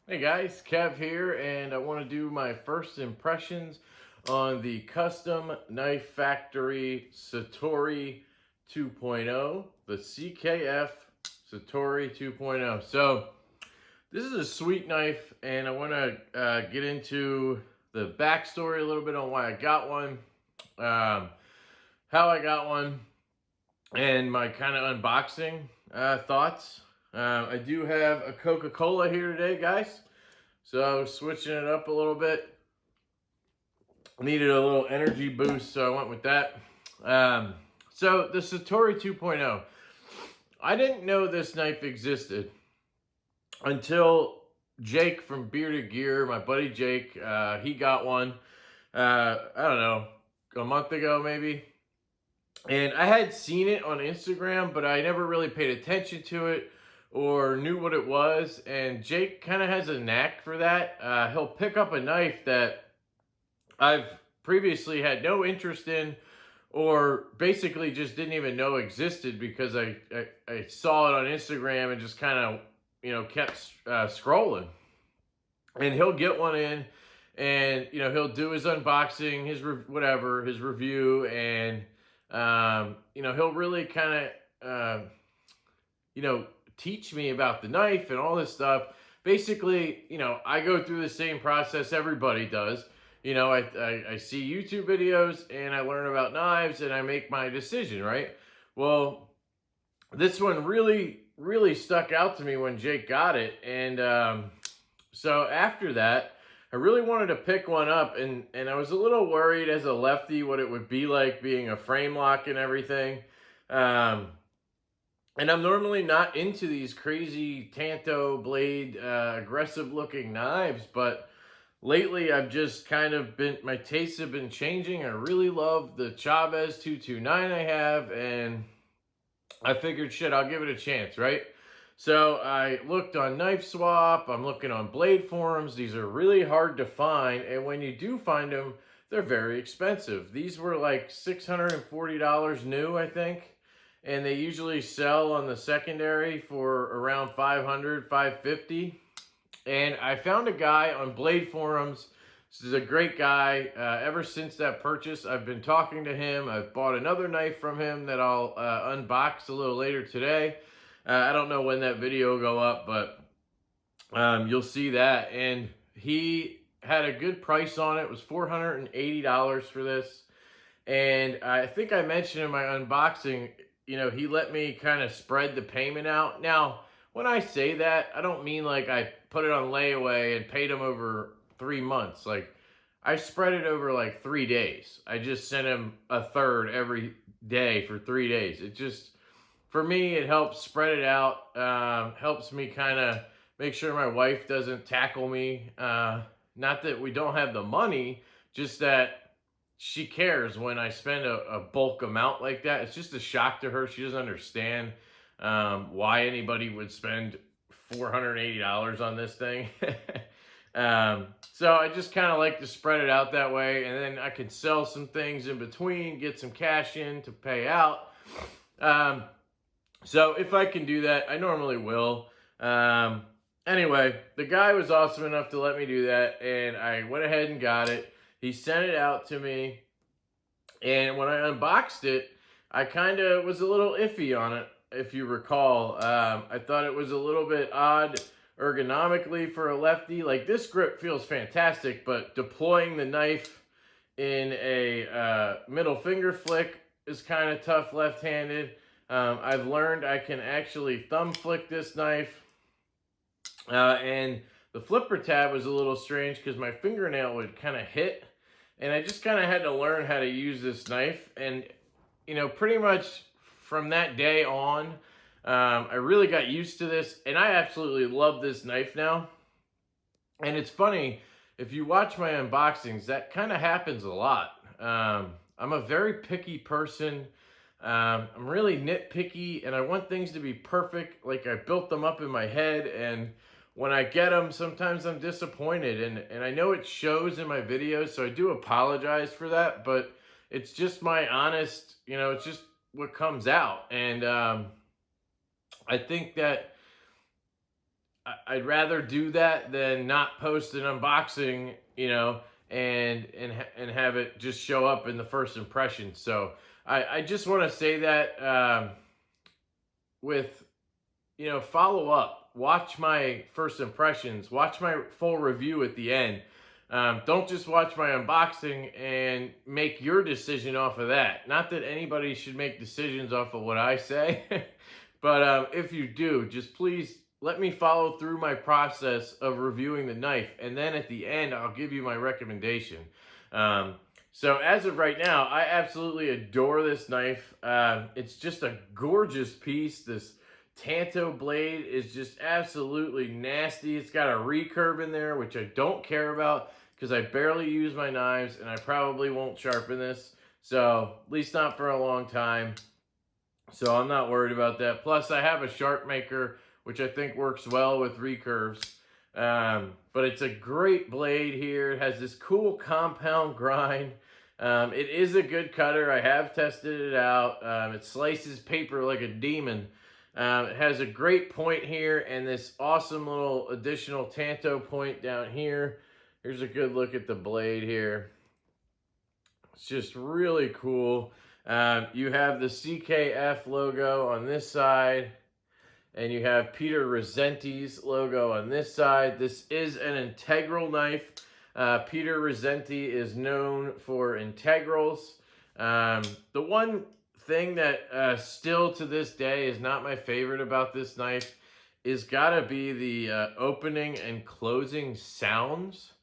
Hey guys, Kev here, and I want to do my first impressions on the Custom Knife Factory Satori 2.0, the CKF Satori 2.0. So, this is a sweet knife, and I want to get into the backstory a little bit on why I got one, how I got one, and my kind of unboxing thoughts. I do have a Coca-Cola here today, guys. So switching it up a little bit. Needed a little energy boost, so I went with that. So the Satori 2.0. I didn't know this knife existed until Jake from Bearded Gear, my buddy Jake, he got one, I don't know, a month ago maybe. And I had seen it on Instagram, but I never really paid attention to it or knew what it was. And Jake kind of has a knack for that. He'll pick up a knife that I've previously had no interest in or basically just didn't even know existed because I saw it on Instagram and just kind of, kept scrolling. And he'll get one in and, he'll do his unboxing, his his review, and he'll really kind of, teach me about the knife and all this stuff. Basically, I go through the same process everybody does. I see YouTube videos and I learn about knives and I make my decision, right? Well, this one really, really stuck out to me when Jake got it. And so after that, I really wanted to pick one up, and I was a little worried as a lefty what it would be like being a frame lock and everything. And I'm normally not into these crazy Tanto blade, aggressive looking knives, but lately I've just kind of my tastes have been changing. I really love the Chavez 229 I have, and I figured, shit, I'll give it a chance, right? So I looked on Knife Swap, I'm looking on blade forums. These are really hard to find, and when you do find them, they're very expensive. These were like $640 new, I think, and they usually sell on the secondary for around $500, $550. And I found a guy on blade forums. This is a great guy. Ever since that purchase, I've been talking to him. I've bought another knife from him that I'll unbox a little later today. I don't know when that video will go up, but you'll see that. And he had a good price on it. It was $480 for this. And I think I mentioned in my unboxing, he let me kind of spread the payment out. Now, when I say that, I don't mean like I put it on layaway and paid him over 3 months. Like, I spread it over like 3 days. I just sent him a third every day for 3 days. It just, for me, it helps spread it out. Helps me kind of make sure my wife doesn't tackle me. Not that we don't have the money, just that she cares when I spend a bulk amount like that. It's just a shock to her. She doesn't understand why anybody would spend $480 on this thing. So I just kind of like to spread it out that way, and then I can sell some things in between, get some cash in to pay out. So if I can do that, I normally will. Anyway, the guy was awesome enough to let me do that, and I went ahead and got it. He sent it out to me, and when I unboxed it, I kind of was a little iffy on it, if you recall. I thought it was a little bit odd ergonomically for a lefty. Like, this grip feels fantastic, but deploying the knife in a middle finger flick is kind of tough left-handed. I've learned I can actually thumb flick this knife, and the flipper tab was a little strange because my fingernail would kind of hit, and I just kind of had to learn how to use this knife. And pretty much from that day on, I really got used to this, and I absolutely love this knife now. And it's funny, if you watch my unboxings, that kind of happens a lot. I'm a very picky person. I'm really nitpicky, and I want things to be perfect. Like, I built them up in my head, and when I get them, sometimes I'm disappointed. And I know it shows in my videos, so I do apologize for that, but it's just my honest, it's just what comes out. And I think that I'd rather do that than not post an unboxing, and have it just show up in the first impression. So I just want to say that with follow up, watch my first impressions, watch my full review at the end. Don't just watch my unboxing and make your decision off of that. Not that anybody should make decisions off of what I say, but if you do, just please let me follow through my process of reviewing the knife. And then at the end, I'll give you my recommendation. Um, so as of right now, I absolutely adore this knife. It's just a gorgeous piece. This Tanto blade is just absolutely nasty. It's got a recurve in there, which I don't care about because I barely use my knives and I probably won't sharpen this. So, at least not for a long time. So, I'm not worried about that. Plus, I have a sharp maker, which I think works well with recurves. But it's a great blade here. It has this cool compound grind. It is a good cutter. I have tested it out. It slices paper like a demon. It has a great point here and this awesome little additional Tanto point down here. Here's a good look at the blade here. It's just really cool. You have the CKF logo on this side, and you have Peter Rosenti's logo on this side. This is an integral knife. Peter Rosenti is known for integrals. The one thing that still to this day is not my favorite about this knife is gotta be the opening and closing sounds.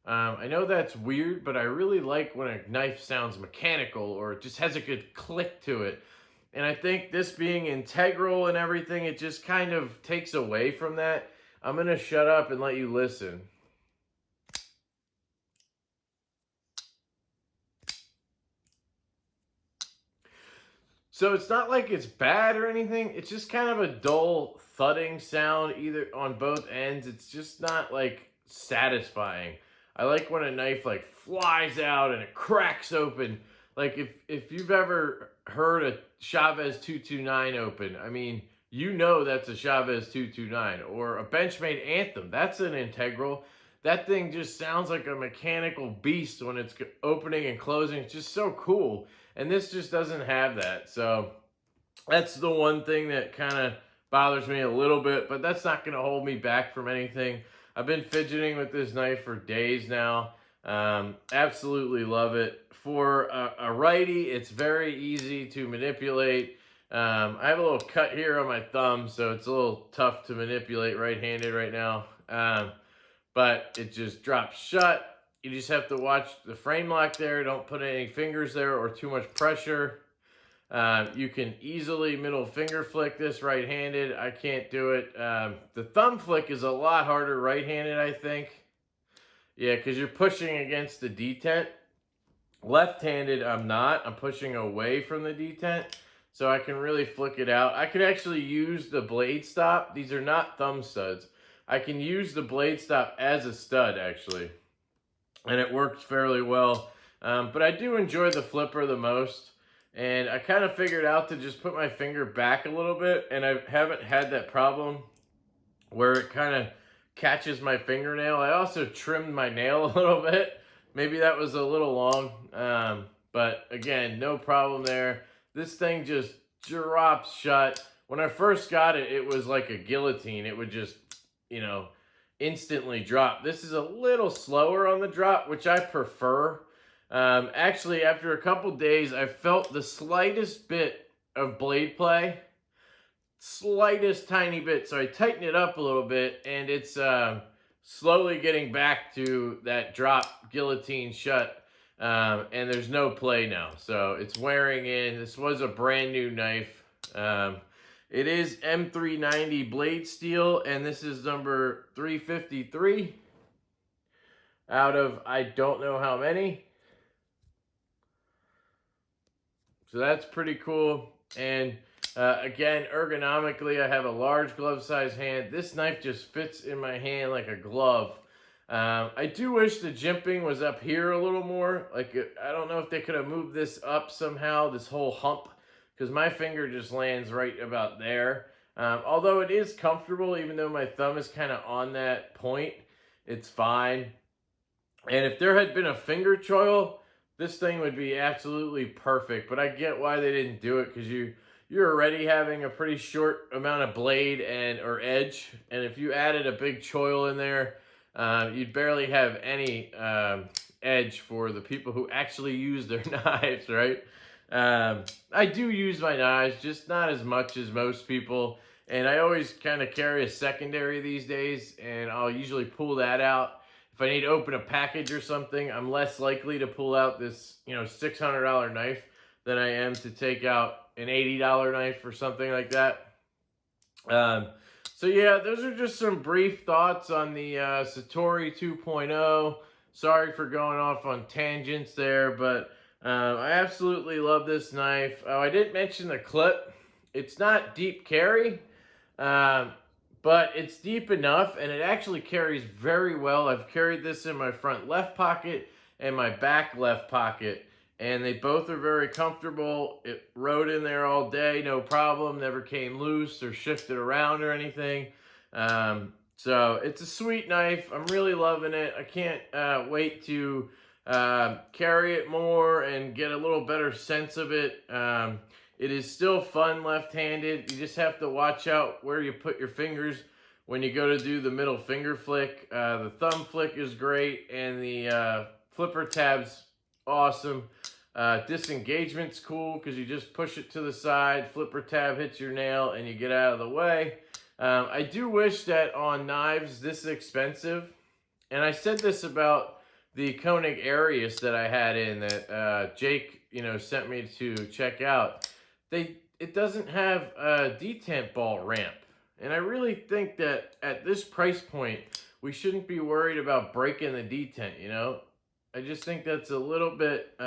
I know that's weird, but I really like when a knife sounds mechanical or it just has a good click to it. And I think this being integral and everything, it just kind of takes away from that. I'm gonna shut up and let you listen. So it's not like it's bad or anything. It's just kind of a dull thudding sound either on both ends. It's just not like satisfying. I like when a knife like flies out and it cracks open. Like if you've ever heard a Chavez 229 open, I mean, that's a Chavez 229 or a Benchmade Anthem. That's an integral. That thing just sounds like a mechanical beast when it's opening and closing. It's just so cool. And this just doesn't have that. So that's the one thing that kind of bothers me a little bit, but that's not going to hold me back from anything. I've been fidgeting with this knife for days now. Absolutely love it. For a righty, it's very easy to manipulate. I have a little cut here on my thumb, so it's a little tough to manipulate right-handed right now. But it just drops shut. You just have to watch the frame lock there. Don't put any fingers there or too much pressure. You can easily middle finger flick this right-handed. I can't do it. The thumb flick is a lot harder right-handed, I think. Yeah, because you're pushing against the detent. Left-handed, I'm not. I'm pushing away from the detent, so I can really flick it out. I can actually use the blade stop. These are not thumb studs. I can use the blade stop as a stud, actually, and it works fairly well. But I do enjoy the flipper the most, and I kind of figured out to just put my finger back a little bit, and I haven't had that problem where it kind of catches my fingernail. I also trimmed my nail a little bit. Maybe that was a little long, but again, no problem there. This thing just drops shut. When I first got it, it was like a guillotine. It would just, instantly drop. This is a little slower on the drop, which I prefer. Actually, after a couple days, I felt the slightest bit of blade play. Slightest tiny bit. So I tightened it up a little bit, and it's slowly getting back to that drop guillotine shut. And there's no play now. So it's wearing in. This was a brand new knife. It is M390 blade steel, and this is number 353 out of I don't know how many. So that's pretty cool. And again, ergonomically, I have a large glove size hand. This knife just fits in my hand like a glove. I do wish the jimping was up here a little more. Like, I don't know if they could have moved this up somehow, this whole hump, because my finger just lands right about there. Although it is comfortable, even though my thumb is kind of on that point, it's fine. And if there had been a finger choil, this thing would be absolutely perfect. But I get why they didn't do it, because you're already having a pretty short amount of blade and or edge, and if you added a big choil in there, you'd barely have any edge for the people who actually use their knives, right? I do use my knives, just not as much as most people, and I always kind of carry a secondary these days, and I'll usually pull that out. If I need to open a package or something, I'm less likely to pull out this, $600 knife than I am to take out an $80 knife or something like that. So yeah, those are just some brief thoughts on the Satori 2.0. Sorry for going off on tangents there, but I absolutely love this knife. Oh, I didn't mention the clip. It's not deep carry, but it's deep enough, and it actually carries very well. I've carried this in my front left pocket and my back left pocket, and they both are very comfortable. It rode in there all day, no problem, never came loose or shifted around or anything. So it's a sweet knife. I'm really loving it. I can't wait to carry it more and get a little better sense of it. It is still fun left-handed. You just have to watch out where you put your fingers when you go to do the middle finger flick. The thumb flick is great, and the flipper tab's awesome. Disengagement's cool because you just push it to the side, flipper tab hits your nail, and you get out of the way. I do wish that on knives this expensive, and I said this about the Koenig Arius that I had in that Jake, sent me to check out. It doesn't have a detent ball ramp, and I really think that at this price point, we shouldn't be worried about breaking the detent. I just think that's a little bit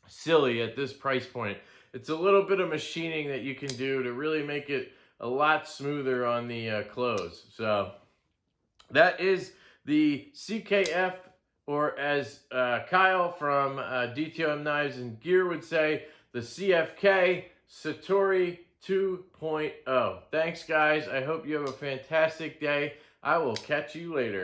silly at this price point. It's a little bit of machining that you can do to really make it a lot smoother on the close. So that is the CKF, or as Kyle from DTOM Knives and Gear would say, the CFK Satori 2.0. Thanks, guys. I hope you have a fantastic day. I will catch you later.